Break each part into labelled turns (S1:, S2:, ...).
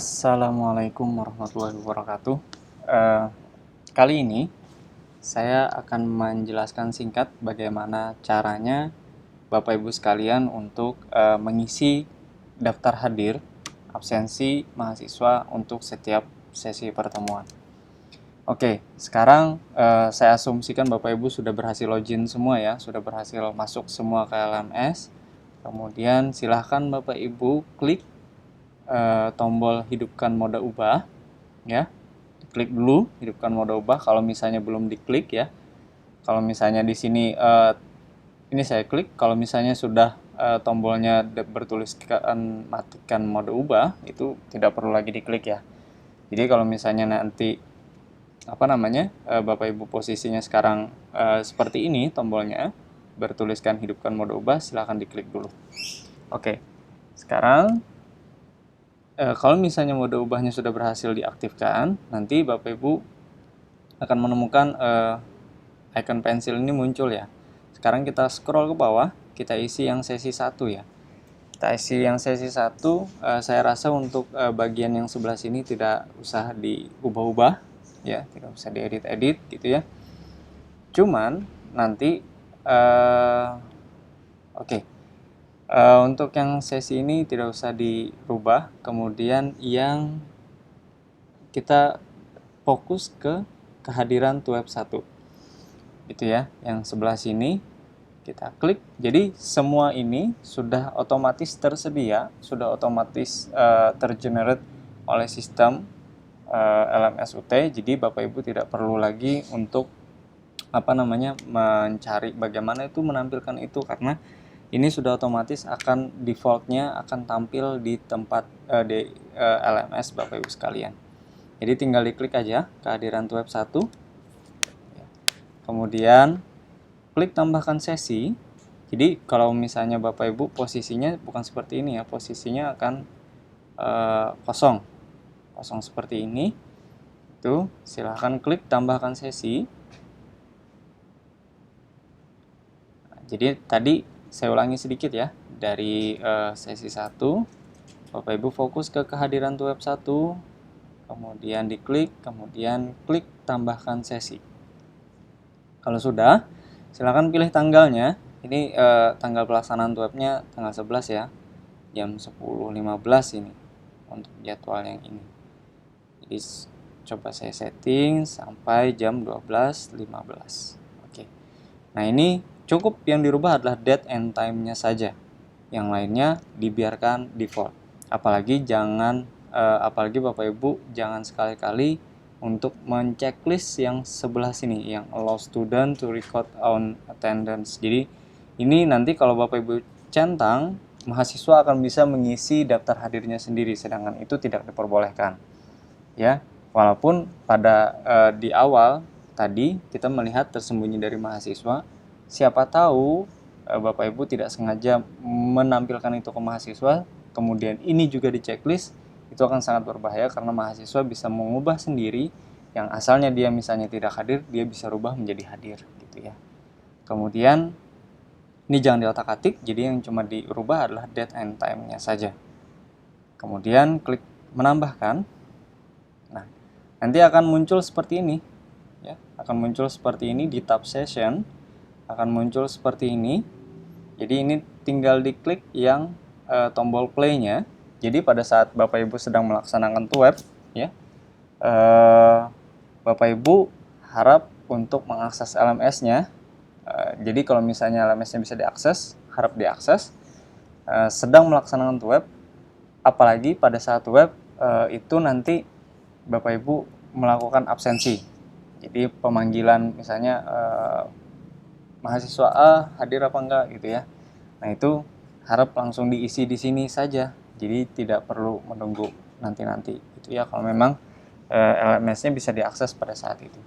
S1: Assalamualaikum warahmatullahi wabarakatuh. Eh, Kali ini saya akan menjelaskan singkat bagaimana caranya Bapak Ibu sekalian untuk mengisi daftar hadir absensi mahasiswa untuk setiap sesi pertemuan. Oke, sekarang saya asumsikan Bapak Ibu sudah berhasil login semua ya, sudah berhasil masuk semua ke LMS. Kemudian silahkan Bapak Ibu klik tombol hidupkan mode ubah ya, klik dulu hidupkan mode ubah kalau misalnya belum diklik ya. Kalau misalnya di sini ini saya klik, kalau misalnya sudah tombolnya bertuliskan matikan mode ubah, itu tidak perlu lagi diklik ya. Jadi kalau misalnya nanti Bapak Ibu posisinya sekarang seperti ini, tombolnya bertuliskan hidupkan mode ubah, silahkan diklik dulu. Oke, sekarang kalau misalnya mode ubahnya sudah berhasil diaktifkan, nanti Bapak Ibu akan menemukan icon pensil ini muncul ya. Sekarang kita scroll ke bawah, kita isi yang sesi 1 ya. Kita isi yang sesi 1, saya rasa untuk bagian yang sebelah sini tidak usah diubah-ubah ya, tidak usah diedit-edit gitu ya. Cuman nanti untuk yang sesi ini tidak usah dirubah. Kemudian yang kita fokus ke kehadiran web 1 itu ya, yang sebelah sini kita klik. Jadi semua ini sudah otomatis tersedia, sudah otomatis tergenerate oleh sistem LMS UT. Jadi Bapak Ibu tidak perlu lagi untuk mencari bagaimana itu menampilkan itu, karena ini sudah otomatis akan defaultnya akan tampil di tempat di LMS Bapak Ibu sekalian. Jadi tinggal diklik aja kehadiran web 1. Kemudian klik tambahkan sesi. Jadi kalau misalnya Bapak Ibu posisinya bukan seperti ini ya, posisinya akan kosong seperti ini. Itu silahkan klik tambahkan sesi. Jadi tadi saya ulangi sedikit ya, dari sesi 1 Bapak Ibu fokus ke kehadiran web 1, kemudian diklik, kemudian klik tambahkan sesi. Kalau sudah, silakan pilih tanggalnya. Ini tanggal pelaksanaan webnya tanggal 11 ya, jam 10.15 ini untuk jadwal yang ini. Jadi coba saya setting sampai jam 12.15. Oke. Nah, ini cukup yang dirubah adalah date and time-nya saja. Yang lainnya dibiarkan default. Apalagi Bapak Ibu jangan sekali-kali untuk menceklis yang sebelah sini, yang allow student to record on attendance. Jadi ini nanti kalau Bapak Ibu centang, mahasiswa akan bisa mengisi daftar hadirnya sendiri, sedangkan itu tidak diperbolehkan. Ya, walaupun pada di awal tadi kita melihat tersembunyi dari mahasiswa, siapa tahu Bapak Ibu tidak sengaja menampilkan itu ke mahasiswa, kemudian ini juga di checklist, itu akan sangat berbahaya karena mahasiswa bisa mengubah sendiri yang asalnya dia misalnya tidak hadir, dia bisa rubah menjadi hadir gitu ya. Kemudian ini jangan diotak-atik, jadi yang cuma dirubah adalah date and time-nya saja. Kemudian klik menambahkan. Nah, nanti akan muncul seperti ini ya, akan muncul seperti ini di tab session, akan muncul seperti ini. Jadi ini tinggal diklik yang tombol play-nya. Jadi pada saat Bapak Ibu sedang melaksanakan web ya, Bapak Ibu harap untuk mengakses LMS-nya. Jadi kalau misalnya LMS-nya bisa diakses, harap diakses. Sedang melaksanakan web, apalagi pada saat web itu nanti Bapak Ibu melakukan absensi. Jadi pemanggilan misalnya mahasiswa A hadir apa enggak gitu ya. Nah, itu harap langsung diisi di sini saja. Jadi tidak perlu menunggu nanti-nanti gitu ya, kalau memang LMS-nya bisa diakses pada saat itu.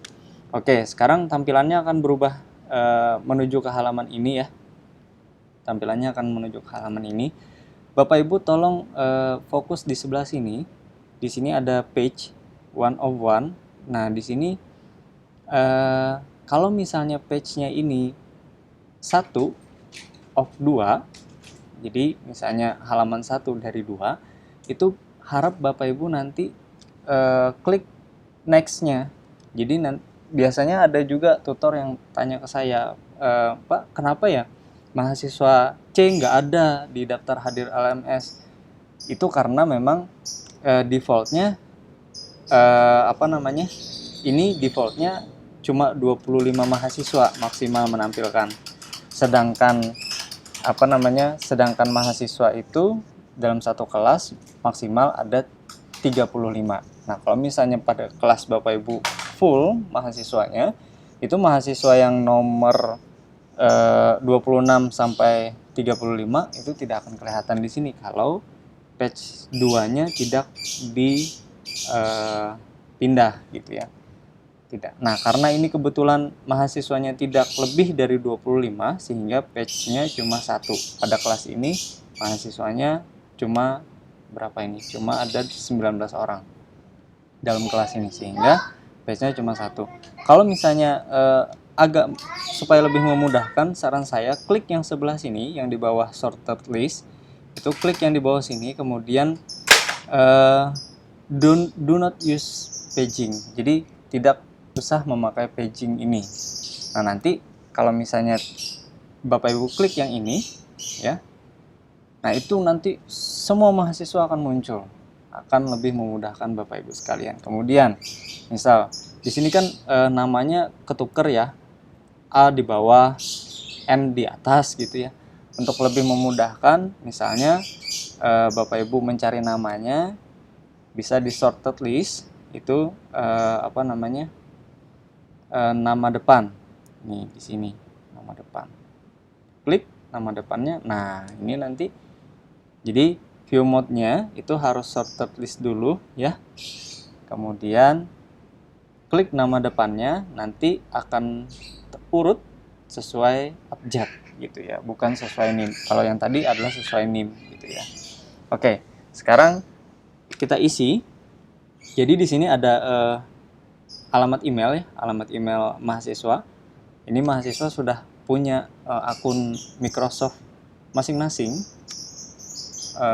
S1: Oke, sekarang tampilannya akan berubah menuju ke halaman ini ya. Tampilannya akan menuju ke halaman ini. Bapak Ibu tolong fokus di sebelah sini. Di sini ada page 1 of 1. Nah, di sini kalau misalnya page-nya ini 1 of 2, jadi misalnya halaman 1 dari 2, itu harap Bapak Ibu nanti klik next-nya. Jadi biasanya ada juga tutor yang tanya ke saya, Pak, kenapa ya mahasiswa C nggak ada di daftar hadir LMS? Itu karena memang defaultnya ini defaultnya cuma 25 mahasiswa maksimal menampilkan. Sedangkan mahasiswa itu dalam satu kelas maksimal ada 35. Nah, kalau misalnya pada kelas Bapak Ibu full mahasiswanya, itu mahasiswa yang nomor 26 sampai 35 itu tidak akan kelihatan di sini kalau batch 2-nya tidak dipindah gitu ya. Tidak. Nah, karena ini kebetulan mahasiswanya tidak lebih dari 25 sehingga batch-nya cuma 1. Pada kelas ini mahasiswanya cuma berapa ini? Cuma ada 19 orang dalam kelas ini sehingga batch-nya cuma 1. Kalau misalnya agak supaya lebih memudahkan, saran saya klik yang sebelah sini yang di bawah sorted list. Itu klik yang di bawah sini, kemudian do not use paging. Jadi tidak usah memakai paging ini. Nah, nanti kalau misalnya Bapak Ibu klik yang ini ya. Nah, itu nanti semua mahasiswa akan muncul. Akan lebih memudahkan Bapak Ibu sekalian. Kemudian misal di sini kan namanya ketuker ya. A di bawah, N di atas gitu ya. Untuk lebih memudahkan, misalnya Bapak Ibu mencari namanya bisa di sorted list itu nama depan. Nih di sini nama depan. Klik nama depannya. Nah, ini nanti jadi view mode-nya itu harus sorted list dulu ya. Kemudian klik nama depannya, nanti akan urut sesuai abjad gitu ya, bukan sesuai NIM. Kalau yang tadi adalah sesuai NIM gitu ya. Oke, sekarang kita isi. Jadi di sini ada alamat email ya, alamat email mahasiswa. Ini mahasiswa sudah punya akun Microsoft masing-masing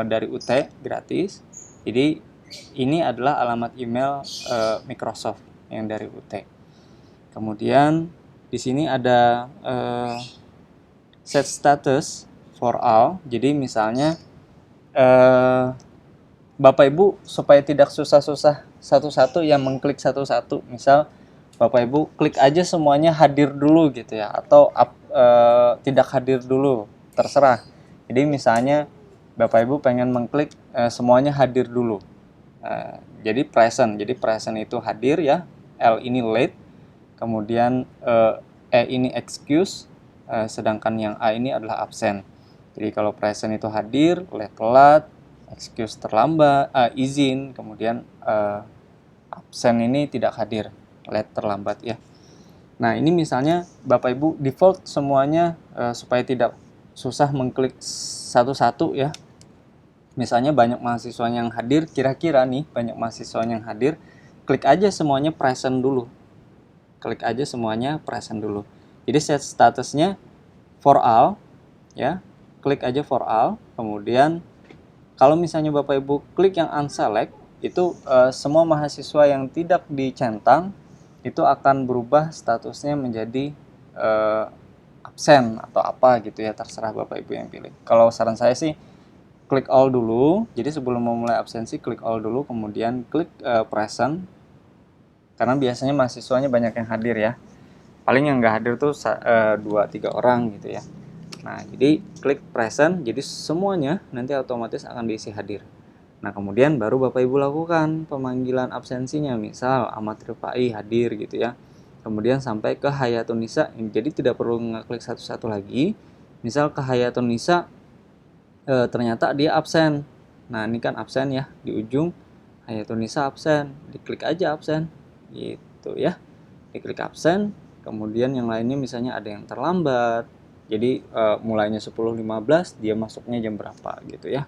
S1: dari UT gratis. Jadi ini adalah alamat email Microsoft yang dari UT. Kemudian di sini ada set status for all. Jadi misalnya Bapak Ibu supaya tidak susah-susah satu-satu yang mengklik satu-satu. Misal Bapak Ibu klik aja semuanya hadir dulu gitu ya, atau tidak hadir dulu, terserah. Jadi misalnya Bapak Ibu pengen mengklik semuanya hadir dulu. Jadi present itu hadir ya, L ini late, kemudian E ini excuse, sedangkan yang A ini adalah absent. Jadi kalau present itu hadir, late telat, excuse terlambat, izin, kemudian absent ini tidak hadir, late terlambat ya. Nah, ini misalnya Bapak Ibu default semuanya supaya tidak susah mengklik satu-satu ya. Misalnya banyak mahasiswa yang hadir, kira-kira nih banyak mahasiswa yang hadir, klik aja semuanya present dulu. Klik aja semuanya present dulu. Jadi set statusnya for all ya. Klik aja for all, kemudian kalau misalnya Bapak Ibu klik yang unselect, itu semua mahasiswa yang tidak dicentang itu akan berubah statusnya menjadi absen atau apa gitu ya, terserah Bapak Ibu yang pilih. Kalau saran saya sih klik all dulu. Jadi sebelum memulai absensi klik all dulu, kemudian klik present. Karena biasanya mahasiswanya banyak yang hadir ya. Paling yang nggak hadir tuh 2-3 orang gitu ya. Nah, jadi klik present, jadi semuanya nanti otomatis akan diisi hadir. Nah, kemudian baru Bapak Ibu lakukan pemanggilan absensinya, misal Ahmad Rifai hadir gitu ya. Kemudian sampai ke Hayatun Nisa, jadi tidak perlu ngeklik satu-satu lagi. Misal ke Hayatun Nisa, ternyata dia absen. Nah, ini kan absen ya, di ujung Hayatun Nisa absen, diklik aja absen gitu ya. Diklik absen, kemudian yang lainnya misalnya ada yang terlambat. Jadi mulainya 10.15, dia masuknya jam berapa gitu ya.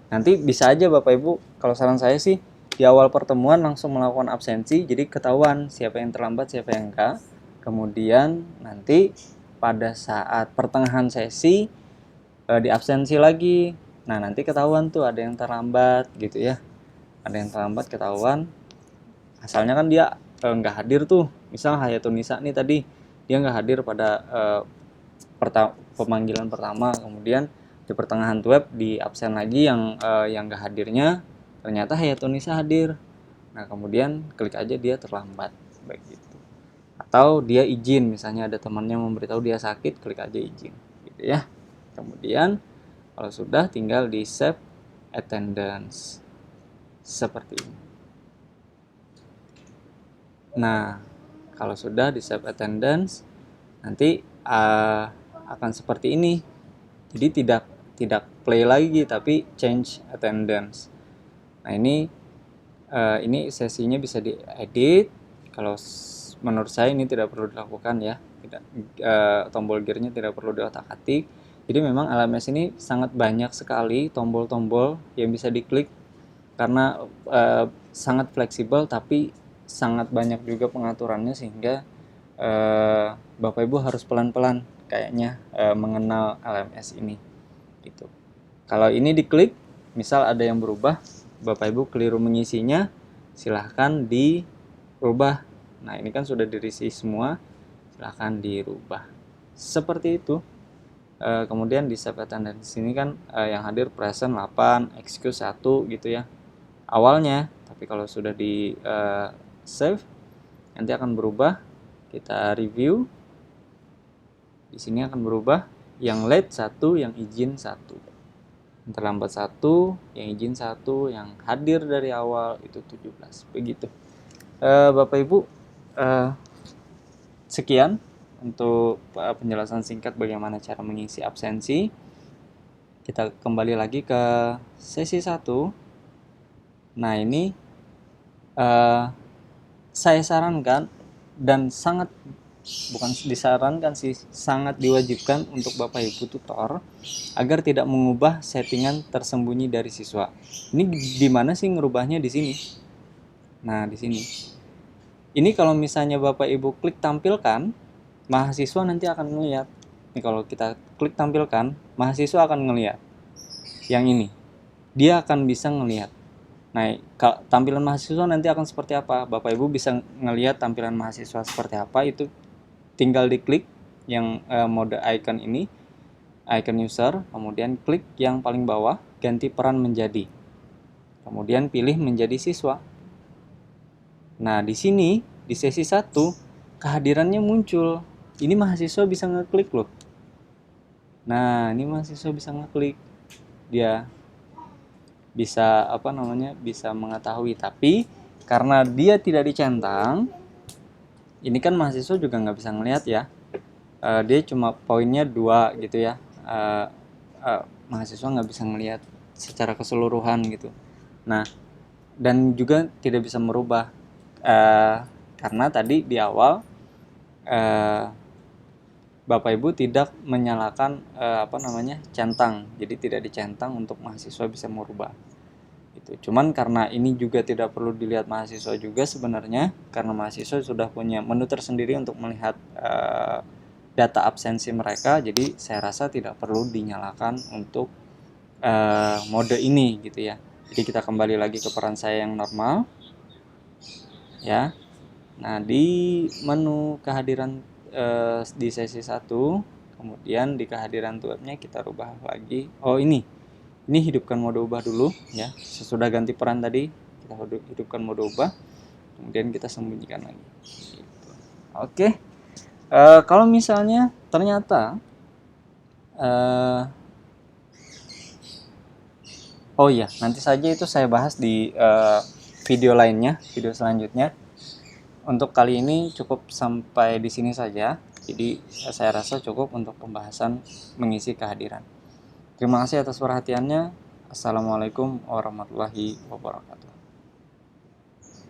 S1: Nanti bisa aja Bapak Ibu, kalau saran saya sih di awal pertemuan langsung melakukan absensi, jadi ketahuan siapa yang terlambat, siapa yang enggak. Kemudian nanti pada saat pertengahan sesi di absensi lagi. Nah, nanti ketahuan tuh ada yang terlambat gitu ya. ada yang terlambat ketahuan, asalnya kan dia nggak hadir tuh, misal Hayatun Nisa nih tadi dia nggak hadir pada pemanggilan pertama, kemudian di pertengahan web di absen lagi yang nggak hadirnya, ternyata Hayatun Nisa hadir. Nah kemudian klik aja dia terlambat, baik gitu. Atau dia izin, misalnya ada temannya memberitahu dia sakit, klik aja izin, gitu ya. Kemudian kalau sudah tinggal di save attendance seperti ini. Nah, kalau sudah di save attendance, nanti akan seperti ini. Jadi tidak play lagi, tapi change attendance. Nah, ini sesinya bisa diedit. Kalau menurut saya ini tidak perlu dilakukan ya. Tidak, tombol gearnya tidak perlu diotak-atik. Jadi memang LMS ini sangat banyak sekali tombol-tombol yang bisa diklik karena sangat fleksibel, tapi sangat banyak juga pengaturannya, sehingga Bapak Ibu harus pelan-pelan kayaknya mengenal LMS ini gitu. Kalau ini diklik, misal ada yang berubah, Bapak Ibu keliru mengisinya, silahkan dirubah. Nah ini kan sudah dirisi semua, silahkan dirubah seperti itu. Kemudian di save attendance sini kan yang hadir present 8, excuse 1 gitu ya awalnya, tapi kalau sudah di save nanti akan berubah. Kita review, di sini akan berubah, yang late 1, yang izin 1, yang terlambat 1, yang izin 1, yang hadir dari awal itu 17, begitu. Bapak Ibu, sekian untuk penjelasan singkat bagaimana cara mengisi absensi. Kita kembali lagi ke sesi 1. Nah ini saya sarankan dan bukan disarankan sih, sangat diwajibkan untuk Bapak Ibu tutor agar tidak mengubah settingan tersembunyi dari siswa. Ini di mana sih ngerubahnya? Di sini. Nah, di sini. Ini kalau misalnya Bapak Ibu klik tampilkan, mahasiswa nanti akan melihat. Ini kalau kita klik tampilkan, mahasiswa akan melihat. Yang ini. Dia akan bisa melihat. Nah, tampilan mahasiswa nanti akan seperti apa? Bapak Ibu bisa ngelihat tampilan mahasiswa seperti apa, itu tinggal diklik yang mode icon ini, icon user, kemudian klik yang paling bawah, ganti peran menjadi. Kemudian pilih menjadi siswa. Nah, di sini, di sesi 1, kehadirannya muncul. Ini mahasiswa bisa ngeklik loh. Nah, ini mahasiswa bisa ngeklik. Dia bisa bisa mengetahui, tapi karena dia tidak dicentang, ini kan mahasiswa juga nggak bisa ngelihat ya, dia cuma poinnya 2 gitu ya, mahasiswa nggak bisa ngelihat secara keseluruhan gitu. Nah, dan juga tidak bisa merubah karena tadi di awal Bapak Ibu tidak menyalakan centang, jadi tidak dicentang untuk mahasiswa bisa merubah. Itu. Cuman karena ini juga tidak perlu dilihat mahasiswa juga sebenarnya, karena mahasiswa sudah punya menu tersendiri untuk melihat data absensi mereka, jadi saya rasa tidak perlu dinyalakan untuk mode ini gitu ya. Jadi kita kembali lagi ke peran saya yang normal ya. Nah, di menu kehadiran di sesi 1, kemudian di kehadiran webnya kita rubah lagi. Oh, ini hidupkan mode ubah dulu ya. Sesudah ganti peran tadi, kita hidupkan mode ubah, kemudian kita sembunyikan lagi gitu. Oke. Kalau misalnya ternyata oh iya, nanti saja itu saya bahas di video lainnya, video selanjutnya. Untuk kali ini cukup sampai di sini saja. Jadi saya rasa cukup untuk pembahasan mengisi kehadiran. Terima kasih atas perhatiannya. Assalamualaikum warahmatullahi wabarakatuh.